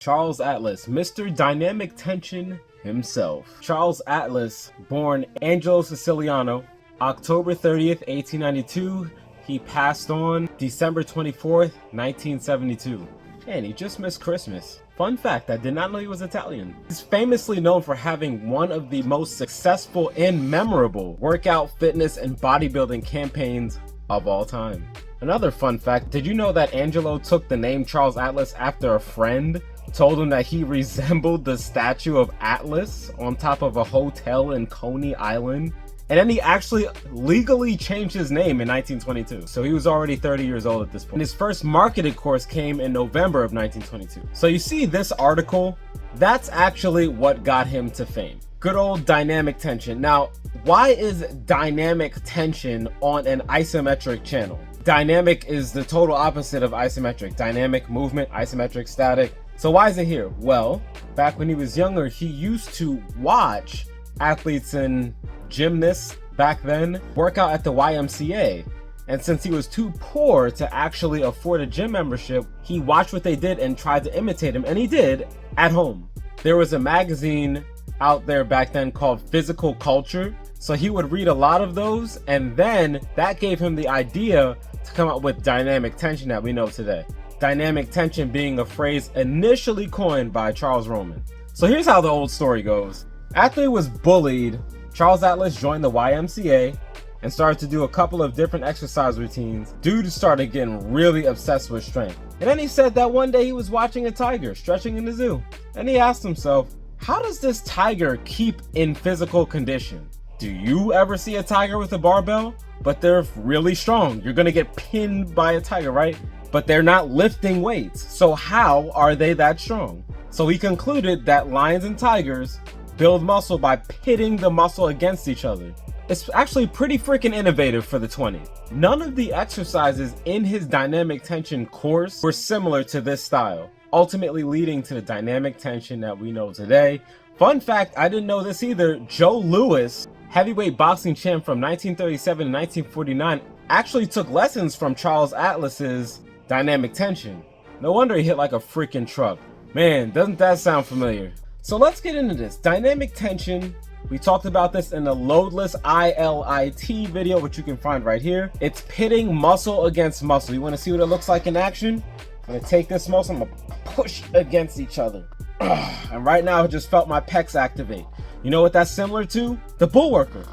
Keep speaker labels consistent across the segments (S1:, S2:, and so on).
S1: Charles Atlas, Mr. Dynamic Tension himself. Charles Atlas, born Angelo Ceciliano, October 30th, 1892. He passed on December 24th, 1972. And he just missed Christmas. Fun fact, I did not know he was Italian. He's famously known for having one of the most successful and memorable workout, fitness, and bodybuilding campaigns of all time. Another fun fact, did you know that Angelo took the name Charles Atlas after a friend told him that he resembled the statue of Atlas on top of a hotel in Coney Island? And then he actually legally changed his name in 1922. So he was already 30 years old at this point. And his first marketed course came in November of 1922. So you see this article, that's actually what got him to fame. Good old dynamic tension. Now, why is dynamic tension on an isometric channel? Dynamic is the total opposite of isometric. Dynamic movement, isometric static. So why is it here? Well, back when he was younger, he used to watch athletes and gymnasts back then work out at the YMCA. And since he was too poor to actually afford a gym membership, he watched what they did and tried to imitate him, and he did at home. There was a magazine out there back then called Physical Culture. So he would read a lot of those, and then that gave him the idea to come up with dynamic tension that we know today. Dynamic tension being a phrase initially coined by Charles Roman. So here's how the old story goes. After he was bullied, Charles Atlas joined the YMCA and started to do a couple of different exercise routines. Dude started getting really obsessed with strength. And then he said that one day he was watching a tiger stretching in the zoo. And he asked himself, how does this tiger keep in physical condition? Do you ever see a tiger with a barbell? But they're really strong. You're gonna get pinned by a tiger, right? But they're not lifting weights. So how are they that strong? So he concluded that lions and tigers build muscle by pitting the muscle against each other. It's actually pretty freaking innovative for the 20s. None of the exercises in his dynamic tension course were similar to this style, ultimately leading to the dynamic tension that we know today. Fun fact, I didn't know this either, Joe Louis, heavyweight boxing champ from 1937 to 1949, actually took lessons from Charles Atlas's dynamic tension. No wonder he hit like a freaking truck. Man, doesn't that sound familiar? So let's get into this. Dynamic tension, we talked about this in the loadless ILIT video, which you can find right here. It's pitting muscle against muscle. You want to see what it looks like in action? I'm going to take this muscle, I'm going to push against each other. And right now I just felt my pecs activate. You know what that's similar to? The bull worker.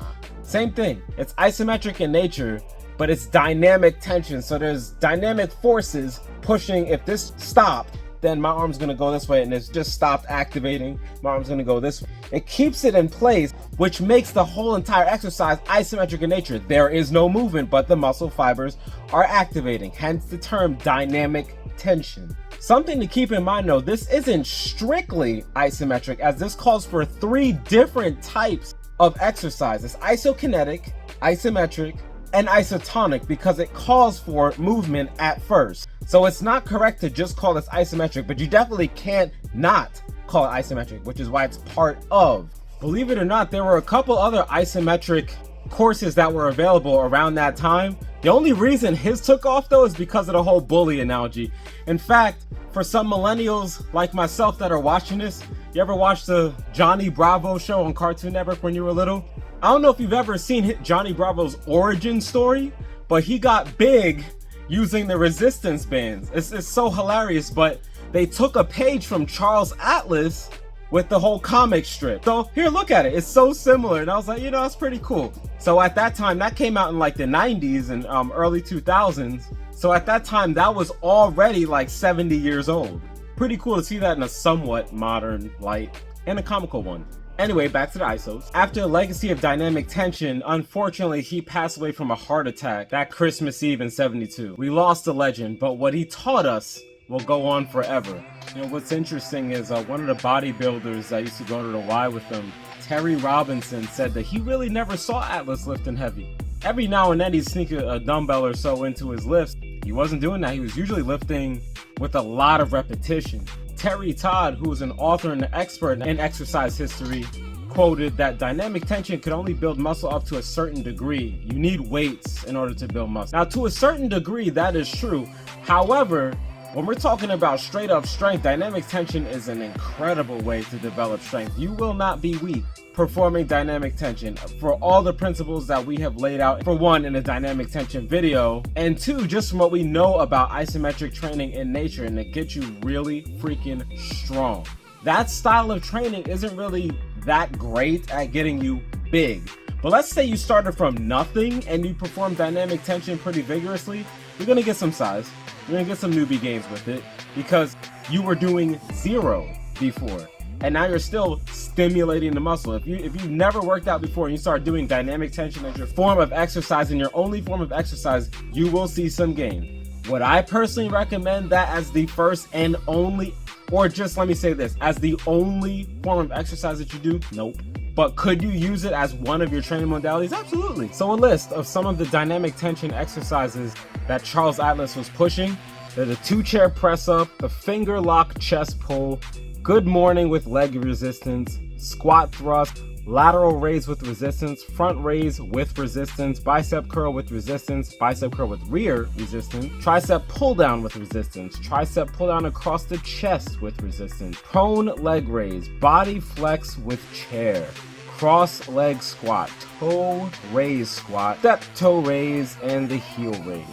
S1: Same thing. It's isometric in nature, but it's dynamic tension. So there's dynamic forces pushing. If this stopped, then my arm's gonna go this way, and it's just stopped activating. My arm's gonna go this way. It keeps it in place, which makes the whole entire exercise isometric in nature. There is no movement, but the muscle fibers are activating, hence the term dynamic tension. Something to keep in mind though, this isn't strictly isometric, as this calls for 3 different types of exercise. It's isokinetic, isometric, and isotonic, because it calls for movement at first. So it's not correct to just call this isometric, but you definitely can't not call it isometric, which is why it's part of. Believe it or not, there were a couple other isometric courses that were available around that time. The only reason his took off though is because of the whole bully analogy. In fact, for some millennials like myself that are watching this, you ever watched the Johnny Bravo show on Cartoon Network when you were little? I don't know if you've ever seen Johnny Bravo's origin story, but he got big using the resistance bands. It's so hilarious, but they took a page from Charles Atlas with the whole comic strip. So here, look at it. It's so similar. And I was like, you know, that's pretty cool. So at that time, that came out in like the 90s and early 2000s. So at that time, that was already like 70 years old. Pretty cool to see that in a somewhat modern light, and a comical one. Anyway, back to the ISOs. After a legacy of dynamic tension, unfortunately, he passed away from a heart attack that Christmas Eve in '72. We lost a legend, but what he taught us will go on forever. You know, what's interesting is one of the bodybuilders that used to go to the Y with him, Terry Robinson, said that he really never saw Atlas lifting heavy. Every now and then he'd sneak a dumbbell or so into his lifts. He wasn't doing that. He was usually lifting with a lot of repetition. Terry Todd, who is an author and an expert in exercise history, quoted that dynamic tension could only build muscle up to a certain degree. You need weights in order to build muscle. Now, to a certain degree, that is true. However, When we're talking about straight up strength, dynamic tension is an incredible way to develop strength. You will not be weak performing dynamic tension for all the principles that we have laid out, for one, in a dynamic tension video, and two, just from what we know about isometric training in nature, and it gets you really freaking strong. That style of training isn't really that great at getting you big. But let's say you started from nothing and you perform dynamic tension pretty vigorously, you're gonna get some size. You're gonna get some newbie gains with it because you were doing 0 before. And now you're still stimulating the muscle. If you've never worked out before and you start doing dynamic tension as your form of exercise and your only form of exercise, you will see some gain. Would I personally recommend that as the first and only, or just let me say this, as the only form of exercise that you do? Nope. But could you use it as one of your training modalities? Absolutely. So a list of some of the dynamic tension exercises that Charles Atlas was pushing. They're the 2-chair press up, the finger lock chest pull, good morning with leg resistance, squat thrust, lateral raise with resistance, front raise with resistance, bicep curl with resistance, bicep curl with rear resistance, tricep pull down with resistance, tricep pull down across the chest with resistance, prone leg raise, body flex with chair, cross leg squat, toe raise squat, step toe raise, and the heel raise.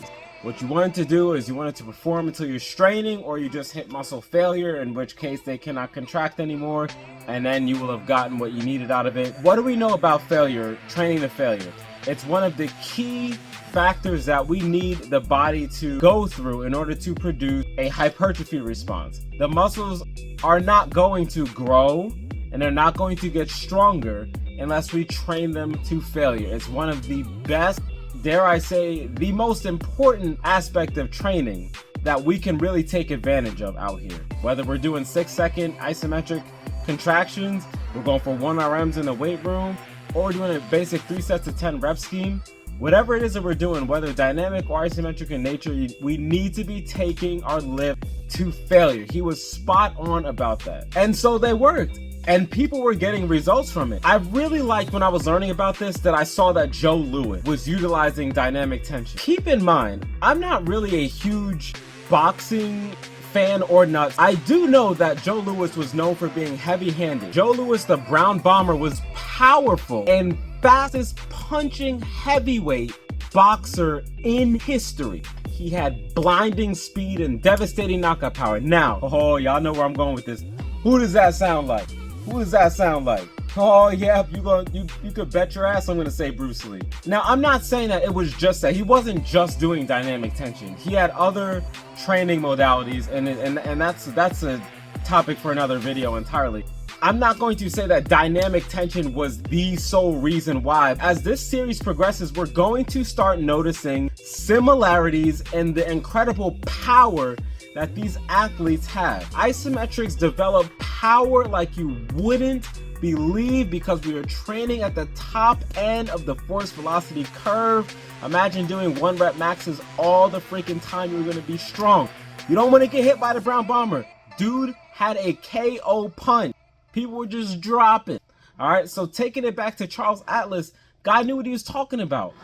S1: What you want to do is you want it to perform until you're straining or you just hit muscle failure, in which case they cannot contract anymore, and then you will have gotten what you needed out of it. What do we know about failure, training to failure? It's one of the key factors that we need the body to go through in order to produce a hypertrophy response. The muscles are not going to grow and they're not going to get stronger unless we train them to failure. It's one of the best, dare I say, the most important aspect of training that we can really take advantage of out here. Whether we're doing 6-second isometric contractions, we're going for 1 RMs in the weight room, or we're doing a basic 3 sets of 10 rep scheme, whatever it is that we're doing, whether dynamic or isometric in nature, we need to be taking our lift to failure. He was spot on about that. And so they worked. And people were getting results from it. I really liked when I was learning about this that I saw that Joe Louis was utilizing dynamic tension. Keep in mind, I'm not really a huge boxing fan or nuts. I do know that Joe Louis was known for being heavy-handed. Joe Louis, the Brown Bomber, was powerful and fastest punching heavyweight boxer in history. He had blinding speed and devastating knockout power. Now, oh, y'all know where I'm going with this. Who does that sound like? Who does that sound like? Oh yeah, you could bet your ass I'm gonna say Bruce Lee. Now I'm not saying that it was just that. He wasn't just doing dynamic tension. He had other training modalities, and that's a topic for another video entirely. I'm not going to say that dynamic tension was the sole reason why. As this series progresses, we're going to start noticing similarities in the incredible power that these athletes have. Isometrics develop power like you wouldn't believe because we are training at the top end of the force velocity curve. Imagine doing 1 rep maxes all the freaking time you're gonna be strong. You don't wanna get hit by the Brown Bomber. Dude had a KO punch. People were just dropping. All right, so taking it back to Charles Atlas, guy knew what he was talking about.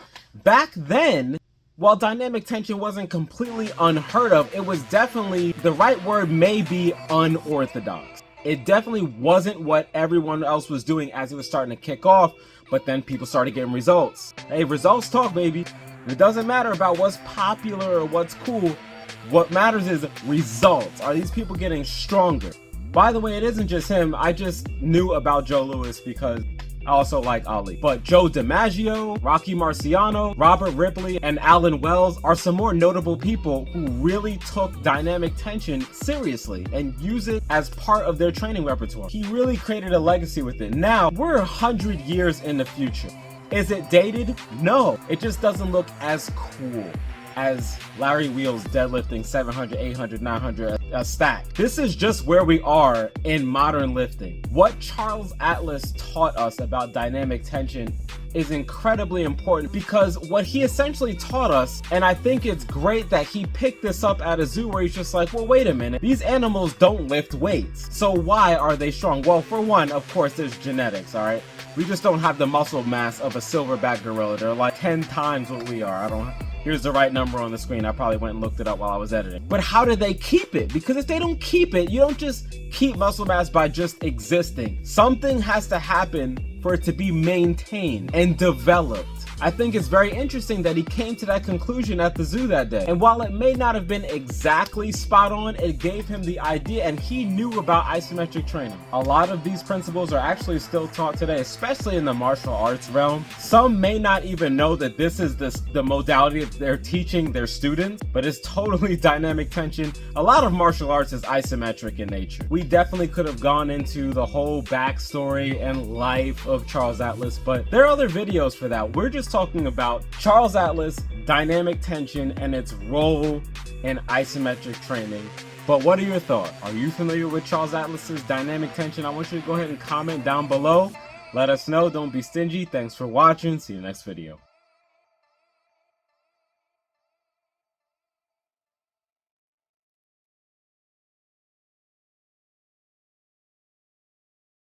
S1: Back then, while dynamic tension wasn't completely unheard of, it was definitely, the right word may be unorthodox. It definitely wasn't what everyone else was doing as it was starting to kick off, but then people started getting results. Hey, results talk, baby. It doesn't matter about what's popular or what's cool. What matters is results. Are these people getting stronger? By the way, it isn't just him. I just knew about Joe Louis because I also like Ali. But Joe DiMaggio, Rocky Marciano, Robert Ripley, and Alan Wells are some more notable people who really took dynamic tension seriously and use it as part of their training repertoire. He really created a legacy with it. Now, we're 100 years in the future. Is it dated? No. It just doesn't look as cool as Larry Wheels deadlifting 700, 800, 900 a stack. This is just where we are in modern lifting. What Charles Atlas taught us about dynamic tension is incredibly important because what he essentially taught us, and I think it's great that he picked this up at a zoo where he's just like, well, wait a minute, these animals don't lift weights, so why are they strong? Well, for one, of course, there's genetics, all right? We just don't have the muscle mass of a silverback gorilla. They're like 10 times what we are. Here's the right number on the screen. I probably went and looked it up while I was editing. But how do they keep it? Because if they don't keep it, you don't just keep muscle mass by just existing. Something has to happen for it to be maintained and developed. I think it's very interesting that he came to that conclusion at the zoo that day. And while it may not have been exactly spot on, it gave him the idea, and he knew about isometric training. A lot of these principles are actually still taught today, especially in the martial arts realm. Some may not even know that this is the modality that they're teaching their students, but it's totally dynamic tension. A lot of martial arts is isometric in nature. We definitely could have gone into the whole backstory and life of Charles Atlas, but there are other videos for that. We're just talking about Charles Atlas, dynamic tension, and its role in isometric training. But what are your thoughts? Are you familiar with Charles Atlas's dynamic tension? I want you to go ahead and comment down below. Let us know. Don't be stingy. Thanks for watching. See you next video.